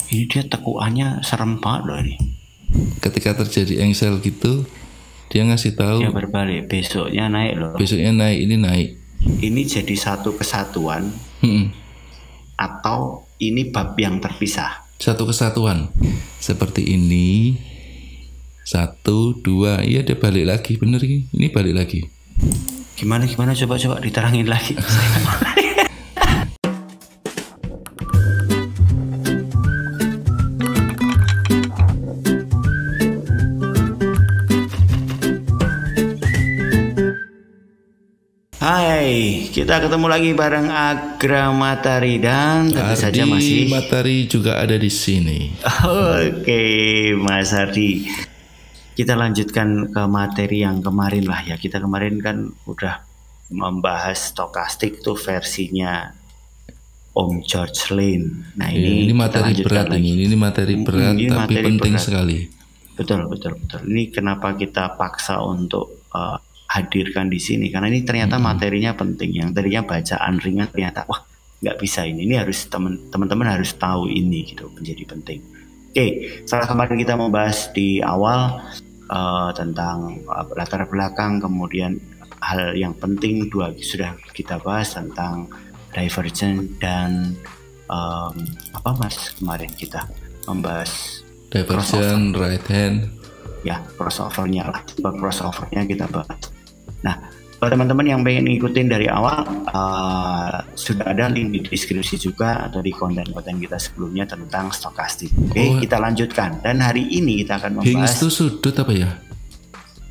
Ini dia tekuannya serem banget loh ini. Ketika terjadi engsel gitu, dia ngasih tahu. Dia berbalik, besoknya naik loh. Besoknya naik, ini naik. Ini jadi satu kesatuan atau ini bab yang terpisah? Satu kesatuan. Seperti ini. 1, 2, iya dia balik lagi, bener ini balik lagi. Gimana coba diterangin lagi. Hai, kita ketemu lagi bareng Agra Matahari dan tentu saja masih Matahari juga ada di sini. Oke, Mas Ardi. Kita lanjutkan ke materi yang kemarin lah ya. Kita kemarin kan udah membahas stokastik tuh versinya Om George Lane. Nah, ini materi berat ini materi berat tapi materi penting berat. Sekali. Betul. Ini kenapa kita paksa untuk hadirkan di sini karena ini ternyata materinya penting. Yang tadinya bacaan ringan ternyata wah nggak bisa ini harus teman-teman harus tahu ini gitu, menjadi penting. Oke, setelah kemarin kita membahas di awal tentang latar belakang, kemudian hal yang penting sudah kita bahas tentang divergent dan apa Mas kemarin kita membahas divergent, right hand. Ya, crossovernya kita bahas. Nah, kalau teman-teman yang pengen ngikutin dari awal, sudah ada link di deskripsi juga atau di konten-konten kita sebelumnya tentang stokastik. Oke, kita lanjutkan. Dan hari ini kita akan membahas hinge itu sudut apa ya?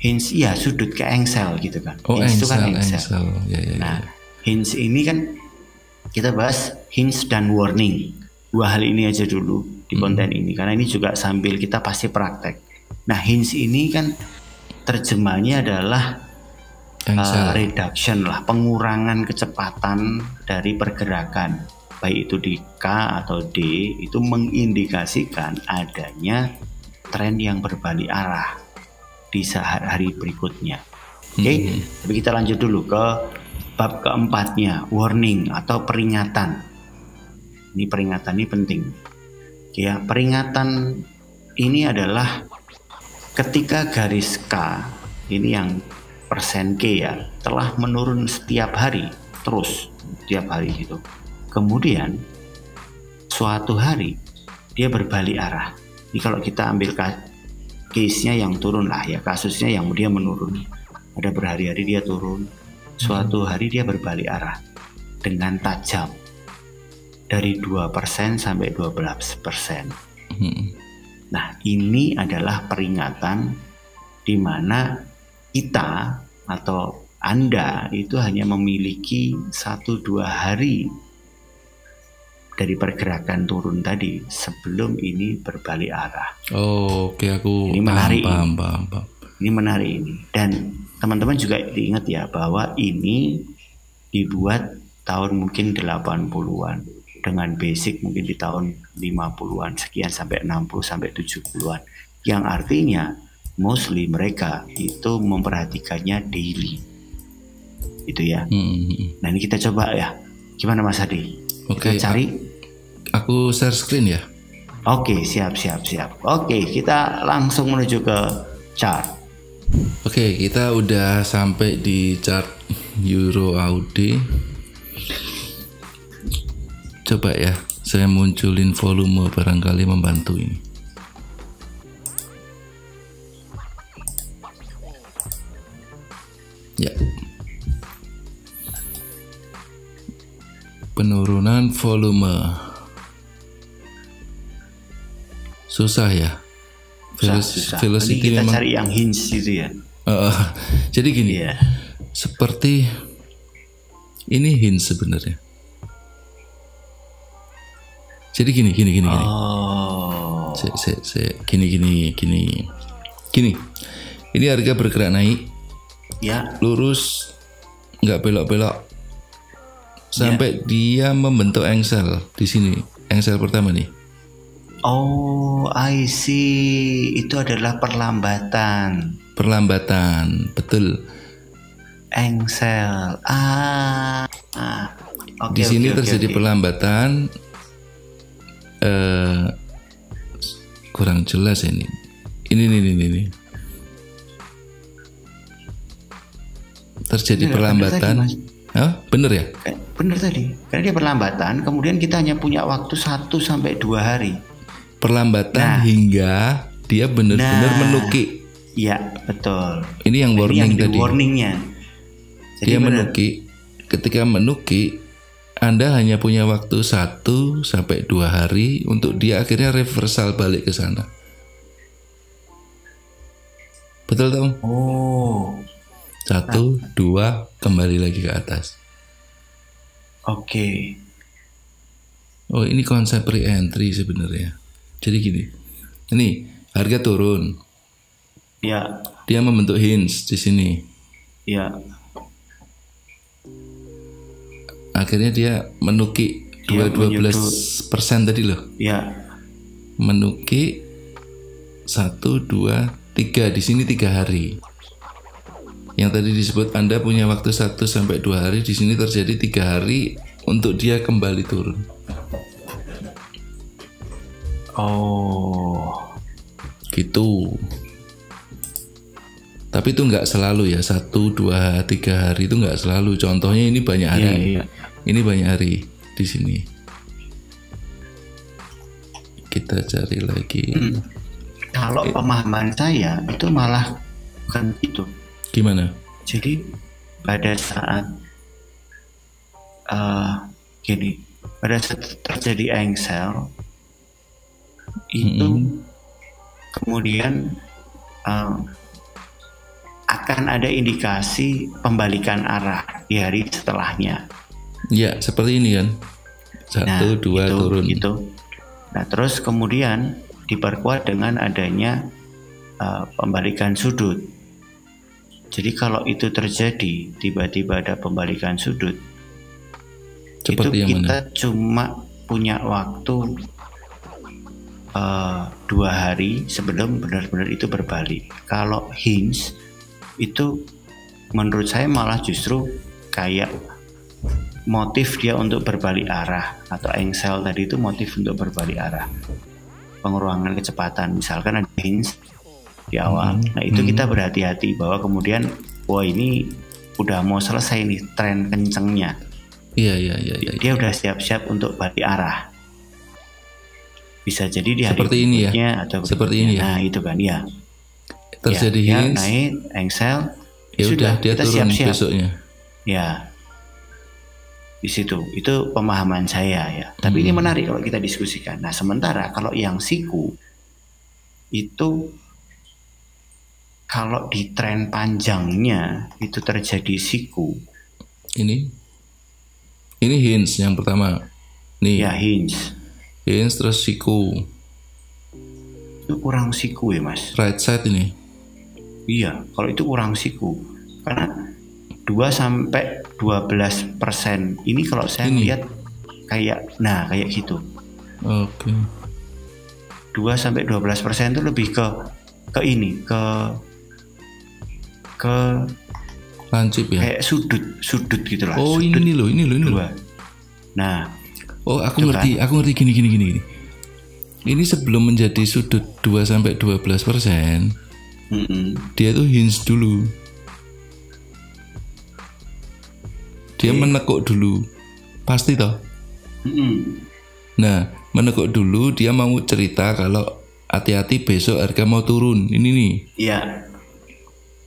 Hinge ya sudut ke engsel gitu kan. Hinge itu kan engsel. Ya. Nah, hinge ini kan kita bahas hinge dan warning. Dua hal ini aja dulu di konten ini karena ini juga sambil kita pasti praktek. Nah, hinge ini kan terjemahnya adalah reduction lah, pengurangan kecepatan dari pergerakan, baik itu di K atau D, itu mengindikasikan adanya tren yang berbalik arah di hari berikutnya. Oke, tapi kita lanjut dulu ke bab keempatnya, warning atau peringatan. Ini peringatan ini penting. Ya, peringatan ini adalah ketika garis K ini yang persen K ya telah menurun setiap hari gitu. Kemudian suatu hari dia berbalik arah. Ini kalau kita ambil case-nya yang turun lah ya, kasusnya yang dia menurun. Ada berhari-hari dia turun, suatu hari dia berbalik arah dengan tajam dari 2% sampai 12%. Nah, ini adalah peringatan di mana kita atau Anda itu hanya memiliki 1-2 hari dari pergerakan turun tadi sebelum ini berbalik arah. Oke, aku ini menarik. Paham. Ini menarik ini. Dan teman-teman juga diingat ya bahwa ini dibuat tahun mungkin 80-an dengan basic mungkin di tahun 50-an sekian sampai 60 sampai 70-an. Yang artinya mostly mereka itu memperhatikannya daily. Itu ya. Nah, ini kita coba ya. Gimana Mas Hadi? Oke, kita cari. Aku share screen ya. Oke, siap. Oke, kita langsung menuju ke chart. Oke, kita udah sampai di chart Euro AUD. Coba ya, saya munculin volume barangkali membantu ini. Ya. Penurunan volume. Susah ya. Susah. Velocity kita memang cari yang hinge gitu ya. Jadi gini. Yeah. Seperti ini hinge sebenarnya. Jadi gini. Oh. Gini. Ini harga bergerak naik. Ya. Lurus, nggak belok-belok. Sampai dia membentuk engsel di sini. Engsel pertama nih. Oh, I see. Itu adalah perlambatan. Betul. Engsel. Di sini terjadi perlambatan. kurang jelas ini. Ini. Terjadi Bener, perlambatan. bener tadi, Hah? Bener ya? Bener tadi, karena dia perlambatan, kemudian kita hanya punya waktu 1-2 hari. Perlambatan hingga dia benar-benar menukik. Iya, betul. Ini yang warning tadi. Warningnya. Jadi Dia menukik. Ketika menukik, Anda hanya punya waktu 1-2 hari untuk dia akhirnya reversal balik ke sana. Betul Tom? Oh, 1-2 kembali lagi ke atas. oke. Oh, ini konsep re-entry sebenarnya. Jadi gini, ini harga turun, Ya, dia membentuk hinge di sini. ya, Akhirnya dia menukik Dia 12% tadi loh. ya. Menukik 1-2-3 di sini 3 hari. Yang tadi disebut Anda punya waktu 1-2 hari, di sini terjadi 3 hari untuk dia kembali turun. Oh, Gitu. Tapi itu nggak selalu ya, 1-2-3 hari itu nggak selalu. Contohnya ini banyak hari. iya. Ini banyak hari di sini. Kita cari lagi. Kalau pemahaman saya itu malah bukan gitu. Gimana? Jadi pada saat gini, pada saat terjadi engsel itu kemudian akan ada indikasi pembalikan arah di hari setelahnya. Ya, seperti ini kan. 1-2 turun. Gitu. Nah, terus kemudian diperkuat dengan adanya pembalikan sudut. Jadi kalau itu terjadi, tiba-tiba ada pembalikan sudut, Seperti itu yang kita mana? cuma punya waktu 2 hari sebelum benar-benar itu berbalik. Kalau hinge itu menurut saya malah justru kayak motif dia untuk berbalik arah, atau engsel tadi itu motif untuk berbalik arah, pengurangan kecepatan. Misalkan ada hinge di awal, nah itu kita berhati-hati bahwa kemudian wah ini udah mau selesai nih tren kencengnya, Iya. dia udah siap-siap untuk balik arah. Bisa jadi di hari Seperti ini ya? berikutnya atau Seperti berikutnya. ini ya? Nah itu kan ya. Terjadi ya, hinge, naik engsel, ya udah dia kita turun siap-siap. besoknya. Ya, di situ itu pemahaman saya ya. Tapi ini menarik kalau kita diskusikan. Nah, sementara kalau yang siku itu kalau di tren panjangnya itu terjadi siku. Ini hinge yang pertama. Nih, Ya hinge. hinge terus siku. Itu kurang siku ya mas. Right side ini. Iya, kalau itu kurang siku. Karena 2-12% ini kalau saya Ini. lihat kayak gitu. Oke. 2-12% itu lebih ke ini, ke Lancip ya. kayak sudut gitu lah. Oh, sudut ini loh. dua. Nah, Oh, aku Itu ngerti gini. Ini sebelum menjadi sudut 2-12%, dia tuh hinge dulu. Dia menekuk dulu. Pasti toh? Nah, menekuk dulu, dia mau cerita kalau hati-hati besok harga mau turun. Ini nih. iya,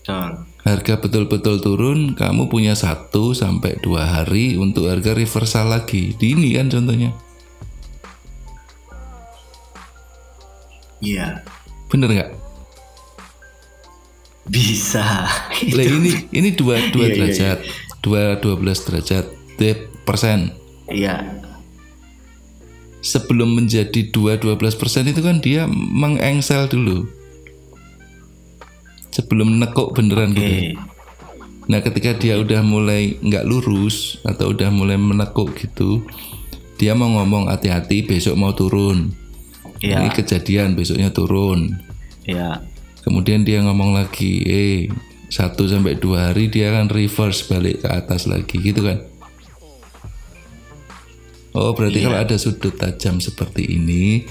betul. Harga betul-betul turun, kamu punya 1-2 hari untuk harga reversal lagi. Di ini kan contohnya. Iya, Bener nggak? bisa. Lah ini 2 Iya, derajat. 12 derajat. persen. Iya, Sebelum menjadi 12% itu kan dia mengengsel dulu. Sebelum nekuk beneran gitu. Nah, ketika dia udah mulai nggak lurus atau udah mulai menekuk gitu, dia mau ngomong hati-hati besok mau turun. Iya. Ini kejadian besoknya turun. Iya. Kemudian dia ngomong lagi, 1-2 hari dia akan reverse balik ke atas lagi gitu kan. Oh, berarti Iya. kalau ada sudut tajam seperti ini,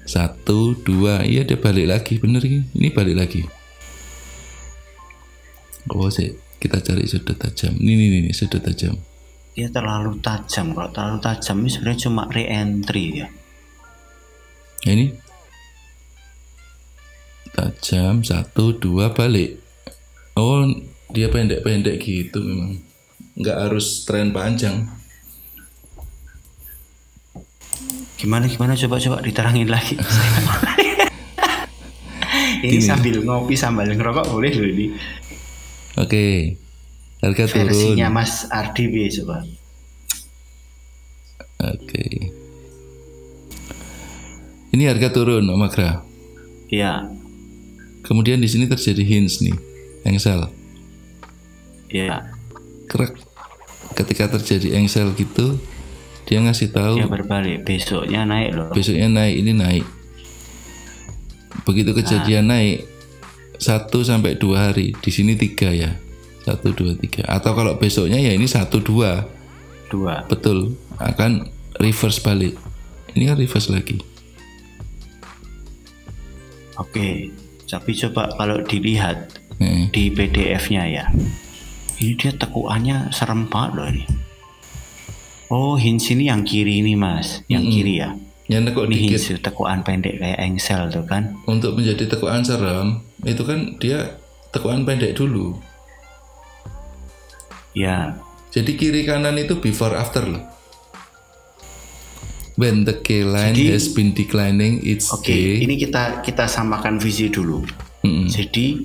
1, 2, iya dia balik lagi, bener ini balik lagi. Oh sih, kita cari sudut tajam. Ini sudut tajam. Dia terlalu tajam. Kalau terlalu tajam ini sebenarnya cuma re-entry ya. Nah, ini tajam 1, 2 balik. Oh, dia pendek-pendek gitu memang. Nggak harus tren panjang. Gimana coba diterangin lagi. Ini Gini. sambil ngopi sambil ngerokok boleh loh ini. Oke, harga turun. Versinya Mas Ardi B coba. Oke. Ini harga turun, Om Agra. Iya, Kemudian di sini terjadi hinge nih, engsel. iya. Krek. Ketika terjadi engsel gitu, dia ngasih tahu Dia berbalik. Besoknya naik loh. besoknya naik, ini naik. Begitu kejadian naik 1 sampai 2 hari, di sini 3 ya. 1, 2, 3. Atau kalau besoknya ya ini 1, 2. 2. Betul, akan reverse balik. Ini kan reverse lagi. Oke. Tapi coba kalau dilihat Heeh. di PDF-nya ya. Ini dia tekuannya serem banget loh ini. Oh, hinge ini yang kiri ini Mas, yang kiri ya. Yang nekuk Ini dikit hinge tekuan pendek kayak engsel tuh kan. untuk menjadi tekuan serem, itu kan dia tekuan pendek dulu. Ya, Jadi kiri kanan itu before after loh. When the K line Jadi- has been declining each oke. day. Ini kita samakan visi dulu. Mm-mm. Jadi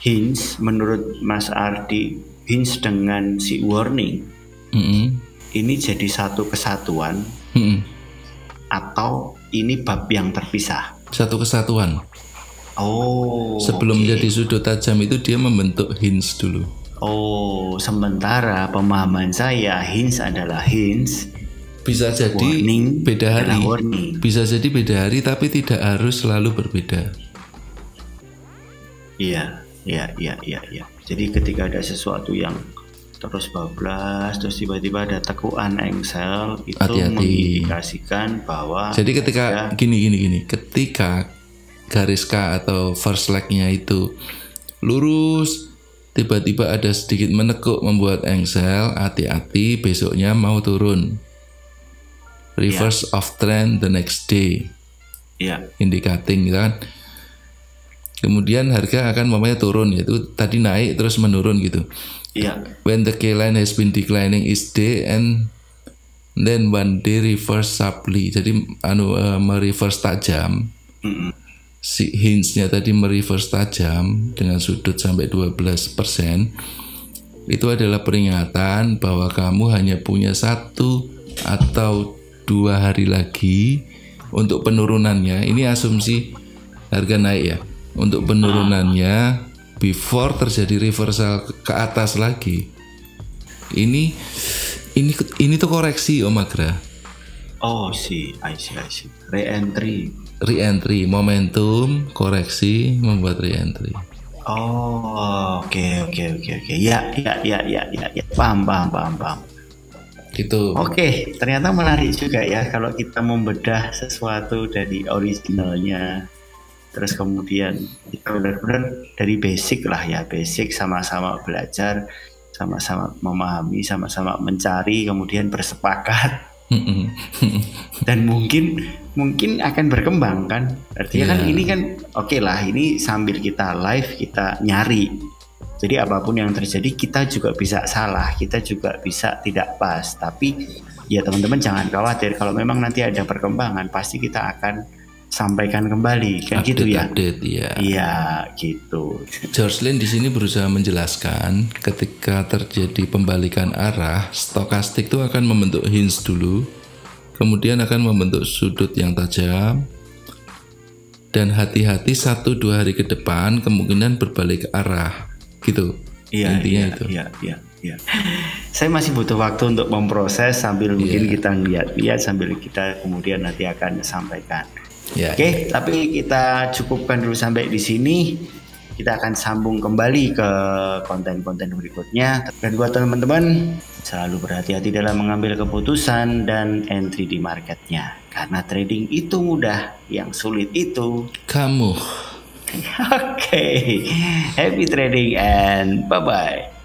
hinge menurut Mas Ardi, hinge dengan si warning Mm-mm. ini jadi satu kesatuan Mm-mm. atau ini bab yang terpisah. Satu kesatuan. Oh, Sebelum oke. menjadi sudut tajam itu dia membentuk hinge dulu. Oh, sementara pemahaman saya hinge adalah hinge, Bisa jadi warning beda hari. adalah warning. Bisa jadi beda hari tapi tidak harus selalu berbeda. Iya. Jadi ketika ada sesuatu yang terus bablas, terus tiba-tiba ada tekuan engsel, itu Hati-hati. mengindikasikan bahwa Jadi ketika ada- gini, ketika garis K atau first leg-nya itu lurus, tiba-tiba ada sedikit menekuk membuat engsel, hati-hati besoknya mau turun. Reverse of trend the next day, ya, indicating gitu kan. Kemudian harga akan mamanya turun, yaitu tadi naik terus menurun gitu. iya, When the K line has been declining each day and then one day reverse sharply. Jadi mereverse tajam. mm-mm. Si hinge-nya tadi mereverse tajam dengan sudut sampai 12%. Itu adalah peringatan bahwa kamu hanya punya 1 atau 2 hari lagi untuk penurunannya. Ini asumsi harga naik ya. Untuk penurunannya before terjadi reversal ke atas lagi. Ini tuh koreksi Om Agra. Oh, I see. Re-entry. Re-entry, momentum, koreksi, membuat re-entry. Oh, oke. Ya. Paham. Gitu. Oke, ternyata menarik juga ya kalau kita membedah sesuatu dari originalnya. Terus kemudian kita benar-benar dari basic lah ya, basic sama-sama belajar, sama-sama memahami, sama-sama mencari, kemudian bersepakat dan mungkin akan berkembang kan. Artinya kan Iya. ini kan oke lah, ini sambil kita live kita nyari. Jadi apapun yang terjadi kita juga bisa salah, kita juga bisa tidak pas. Tapi ya teman-teman jangan khawatir, kalau memang nanti ada perkembangan pasti kita akan sampaikan kembali kan gitu ya. Update ya. Iya gitu. George Lin di sini berusaha menjelaskan ketika terjadi pembalikan arah, stokastik itu akan membentuk hinge dulu, kemudian akan membentuk sudut yang tajam, dan hati-hati 1-2 hari ke depan kemungkinan berbalik ke arah, gitu. Intinya itu. Iya. Saya masih butuh waktu untuk memproses sambil mungkin kita lihat sambil kita kemudian nanti akan sampaikan. Ya. Oke, tapi kita cukupkan dulu sampai di sini. kita akan sambung kembali ke konten-konten berikutnya. Dan buat teman-teman, selalu berhati-hati dalam mengambil keputusan dan entry di marketnya. Karena trading itu mudah, yang sulit itu kamu. Oke, happy trading and bye-bye.